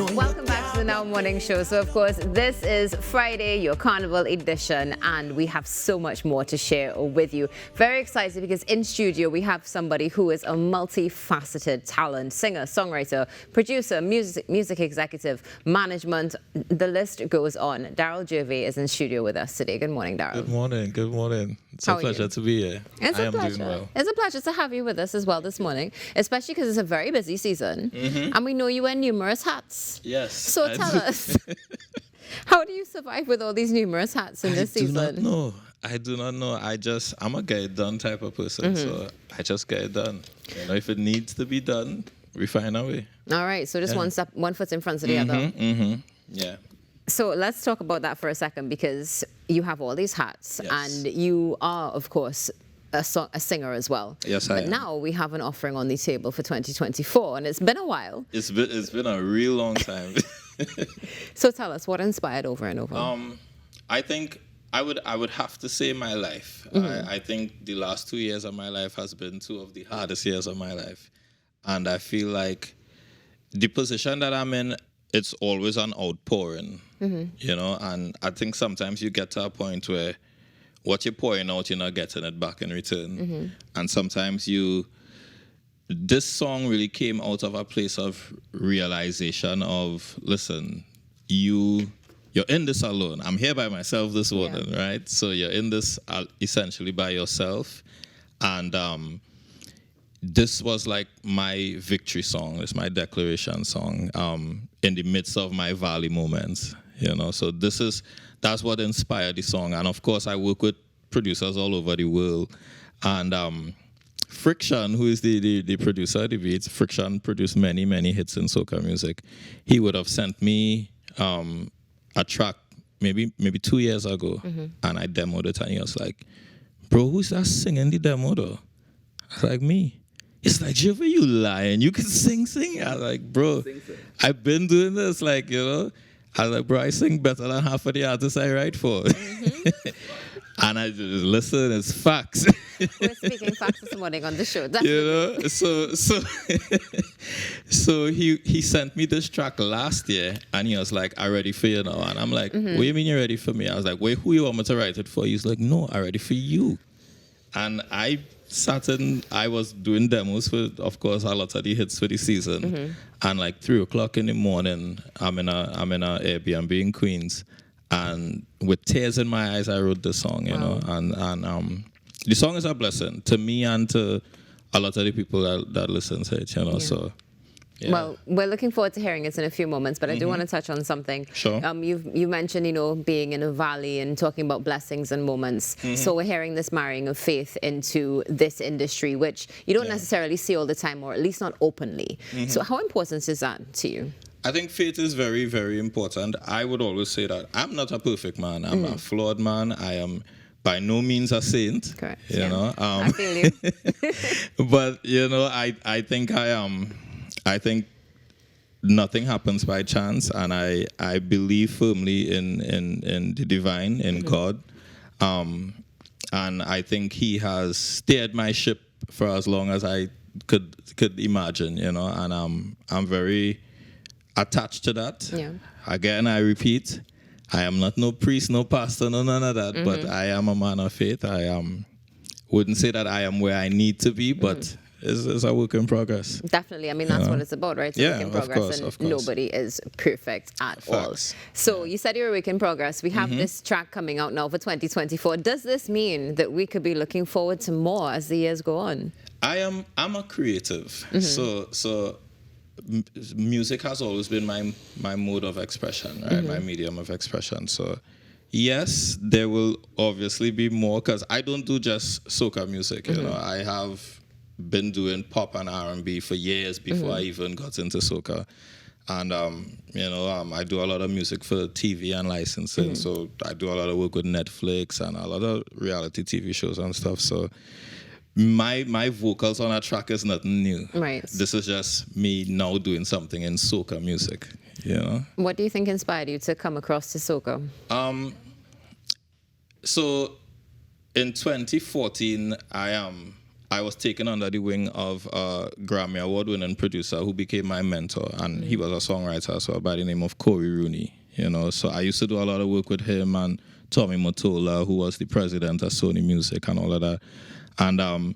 Welcome back to the Now Morning Show. So, of course, this is Friday, your Carnival edition, and we have so much more to share with you. Very excited because in studio we have somebody who is a multifaceted talent, singer, songwriter, producer, music executive, management. The list goes on. Darryl Gervais is in studio with us today. Good morning, Darryl. Good morning. Good morning. It's a pleasure to be here. It's a pleasure. Doing well. It's a pleasure to have you with us as well this morning, especially because it's a very busy season, and we know you wear numerous hats. Yes. So tell us, how do you survive with all these numerous hats in this season? I do not know. I'm a get it done type of person, so I just get it done. You know, if it needs to be done, we find a way. All right. So just one foot in front of the other. Yeah. So let's talk about that for a second, because you have all these hats, and you are, of course, a singer as well. Yes, I am. But now we have an offering on the table for 2024, and it's been a while. It's been a real long time. So tell us, what inspired Over and Over? I think I would have to say my life. I think the last 2 years of my life has been two of the hardest years of my life, and I feel like the position that I'm in, it's always an outpouring, you know, and I think sometimes you get to a point where what you're pouring out, you're not getting it back in return. And sometimes this song really came out of a place of realization of, listen, you're in this alone. I'm here by myself this morning, right? So you're in this essentially by yourself. And this was like my victory song. It's my declaration song in the midst of my valley moments, you know. So that's what inspired the song. And of course, I work with producers all over the world. And Friction, who is the producer of the beats, Friction produced many, many hits in soca music. He would have sent me a track maybe 2 years ago, and I demoed it, and he was like, bro, who's that singing the demo though? I was like, me. It's like, Gervais, you lying. You can sing. I was like, bro, I've been doing this, like, you know. I was like, bro, I sing better than half of the artists I write for. And I just listen, it's facts. We're speaking facts this morning on the show, definitely. You know, so he sent me this track last year, and he was like, I'm ready for you now. And I'm like, what do you mean you're ready for me? I was like, wait, who you want me to write it for? He's like, no, I'm ready for you. And I was doing demos for, of course, a lot of the hits for the season. And like 3:00 in the morning, I'm in a Airbnb in Queens, and with tears in my eyes, I wrote the song, you know. And the song is a blessing to me and to a lot of the people that listen to it, you know. So. Yeah. Well, we're looking forward to hearing it in a few moments, but I do want to touch on something. Sure. You mentioned, you know, being in a valley and talking about blessings and moments. So we're hearing this marrying of faith into this industry, which you don't necessarily see all the time, or at least not openly. So how important is that to you? I think faith is very, very important. I would always say that I'm not a perfect man. I'm a flawed man. I am by no means a saint. Correct. You know. I feel you. But you know, I think I am. I think nothing happens by chance, and I believe firmly in the divine, in God, and I think He has steered my ship for as long as I could imagine, you know, and I'm very attached to that. Yeah. Again, I repeat, I am not no priest, no pastor, no none of that, but I am a man of faith. Wouldn't say that I am where I need to be, but it's a work in progress. Definitely. I mean, that's what it's about, right? It's a work in progress, of course. Nobody is perfect at all. So you said you're a work in progress. We have this track coming out now for 2024. Does this mean that we could be looking forward to more as the years go on? I'm a creative. So music has always been my mode of expression, right? My medium of expression. So yes, there will obviously be more, because I don't do just soca music, you know. I have been doing pop and R&B for years before I even got into soca. And, you know, I do a lot of music for TV and licensing. So I do a lot of work with Netflix and a lot of reality TV shows and stuff. So my vocals on a track is nothing new. Right. This is just me now doing something in soca music, you know. What do you think inspired you to come across to soca? So in 2014, I was taken under the wing of a Grammy Award-winning producer who became my mentor, and he was a songwriter as well by the name of Corey Rooney. So I used to do a lot of work with him and Tommy Mottola, who was the president of Sony Music and all of that. And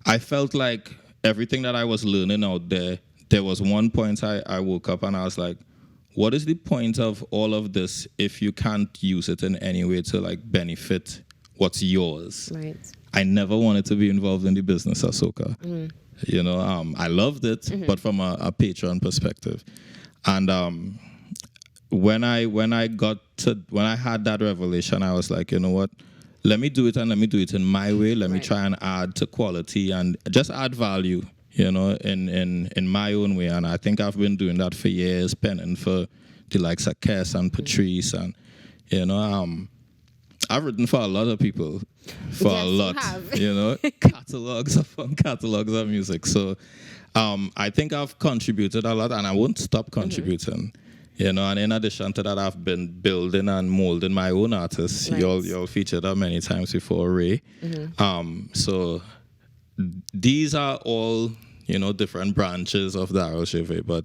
I felt like everything that I was learning out there was one point I woke up and I was like, what is the point of all of this if you can't use it in any way to like benefit what's yours? Right. I never wanted to be involved in the business of soca. I loved it, but from a patron perspective. And when I had that revelation, I was like, you know what? Let me do it, and let me do it in my way. Let me try and add to quality and just add value, in my own way. And I think I've been doing that for years, penning for the likes of Kes and Patrice, and I've written for a lot of people, a lot, catalogs of music. So I think I've contributed a lot, and I won't stop contributing. And in addition to that, I've been building and molding my own artists. Nice. Y'all featured that many times before, Ray. So these are all, different branches of Darryl Gervais. But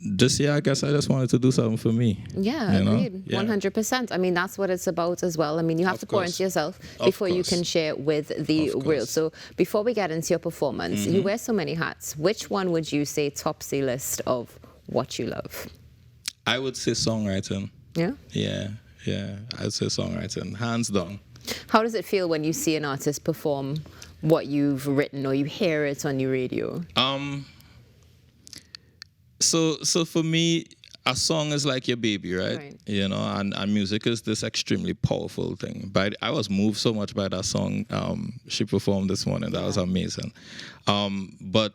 this year, I guess I just wanted to do something for me. Yeah, agreed. 100%. I mean, that's what it's about as well. I mean, you have to pour into yourself before you can share with the world. So before we get into your performance, you wear so many hats. Which one would you say tops the list of what you love? I would say songwriting. Yeah? Yeah. I'd say songwriting, hands down. How does it feel when you see an artist perform what you've written or you hear it on your radio? So for me, a song is like your baby, right? And music is this extremely powerful thing. But I was moved so much by that song she performed this morning. That was amazing. But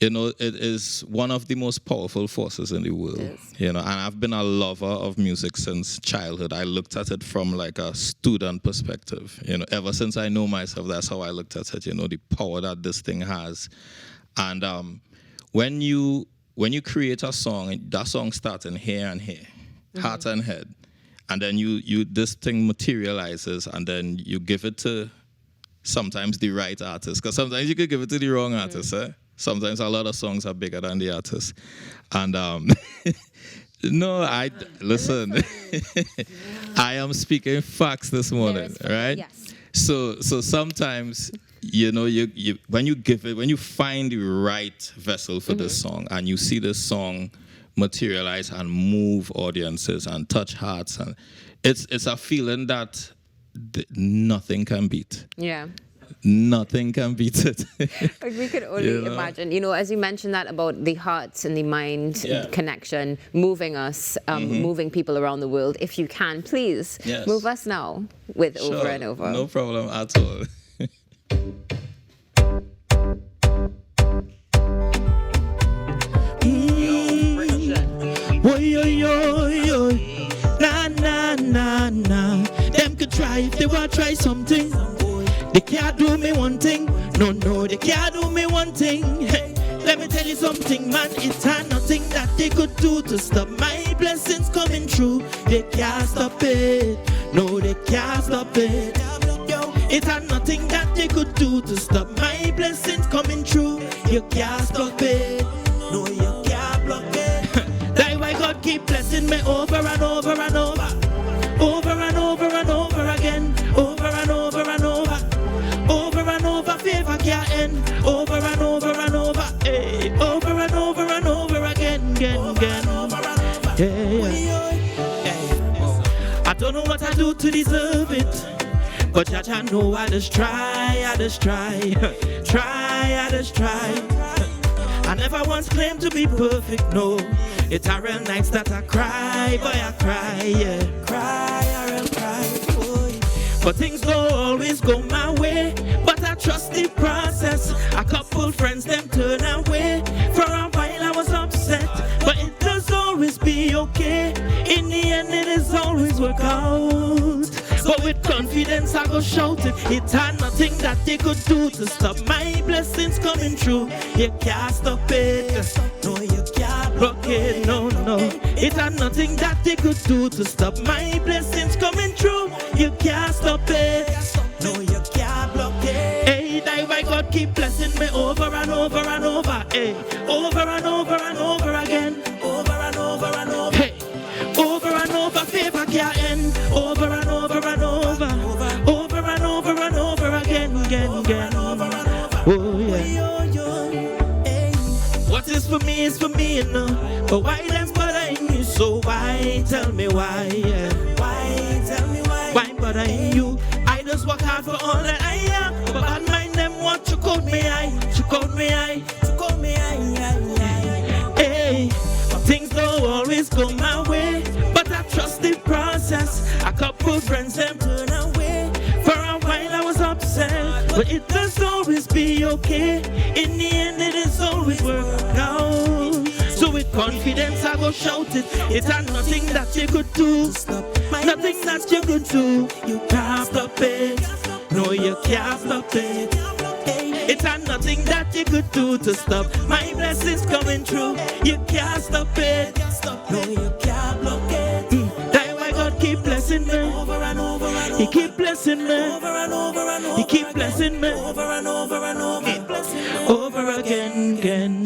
it is one of the most powerful forces in the world. And I've been a lover of music since childhood. I looked at it from like a student perspective. Ever since I know myself, that's how I looked at it. The power that this thing has. And when you create a song, that song starts in here and here, heart and head, and then you this thing materializes, and then you give it to sometimes the right artist, because sometimes you could give it to the wrong artist. Sometimes a lot of songs are bigger than the artist. And listen. I am speaking facts this morning, right? Yes. So sometimes, when you find the right vessel for this song, and you see this song materialize and move audiences and touch hearts, and it's a feeling that nothing can beat. Yeah. Nothing can beat it. We could only imagine. As you mentioned that about the heart and the mind connection, moving us, moving people around the world. If you can, please move us now with Over and Over. No problem at all. Them could try if they want to try something. They can't do me one thing. No, they can't do me one thing. Hey, let me tell you something, man. It's nothing that they could do to stop my blessings coming true. They can't stop it. No, they can't stop it. It's nothing that they could do to stop my blessings coming true. You can't stop it. No, you can't block it. That's why God keep blessing me over and over and over. Over and over and over again. Over and over and over. Over and over, favor can't end. Over and over and over, hey. Over and over and over again. I don't know what I do to deserve it, but Judge, I know I just try. I never once claimed to be perfect, no. It's a real nights that I cry, boy, I cry, I real cry, boy. But things don't always go my way, but I trust the process. A couple friends, them turn away. For a while I was upset, but it does always be okay. In the end it is always work out. But with confidence I go shout it. It had nothing that they could do to stop my blessings coming true. You can't stop it. No, you can't block it. No. It had nothing that they could do to stop my blessings coming true. You can't stop it. No, you can't block it. Hey, Hey, that why God keep blessing me over and over and over. Hey, over and over and over again. Over and over and over. Hey, over and over, favor can't end. Over and over and over. Over and over and over again, again. Oh yeah. What is for me is for me, you know. But why them bothering you? So why? Tell me why? Yeah. Why? Tell me why? Why bothering you? I just work hard for all that I am. But bad mind them want to call me I. To call me I. To call me I. Hey, things don't always go my way, but I trust the process. A couple friends them turn away. For a while I was upset, but it does always be okay. In the end it is always work out. So with confidence I go shout it. It ain't nothing that you could do. Nothing that you could do. You can't stop it. No, you can't stop it. It ain't nothing that you could do to stop my blessings coming through. You can't stop it. No, you can't block it. That's why God keep blessing me. Over and over and over. He keep blessing me. Over and over and over. He keep blessing me. Over and over and over. Over again.